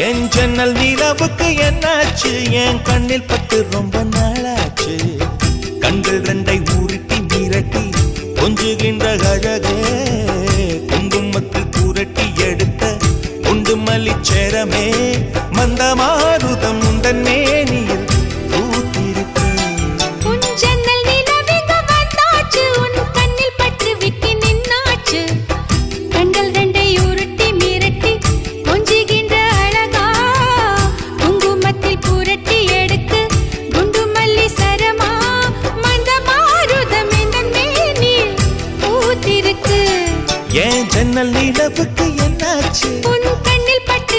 என் ஜன்னல் நிலவுக்கு என்னாச்சு என் கண்ணில் பட்டு ரொம்ப நாளாச்சு கண்கள் ரெண்டை உருட்டி மிரட்டி கொஞ்சுகின்ற அழகே குங்குமத்தில் புரட்டி எடுத்த குண்டு மல்லிச்சேரமே மந்தமாருதம் உந்தன் மேனியில் பூத்திருக்கு உன் ஜன்னல் நிலவுக்கு வந்தாச்சு உன் கண்ணில் பட்டு விட்டு நின்னாச்சு கண்கள் ரெண்டை உருட்டி மிரட்டி கொஞ்சுகின்ற அழகா குங்குமத்தில் புரட்டி எடுத்து குண்டு மல்லி சரமா மந்த மாருதம் இந்த மேனில் பூத்திருக்கு என் ஜன்னல் நிலவுக்கு என்னாச்சு உன் கண்ணில் பட்டு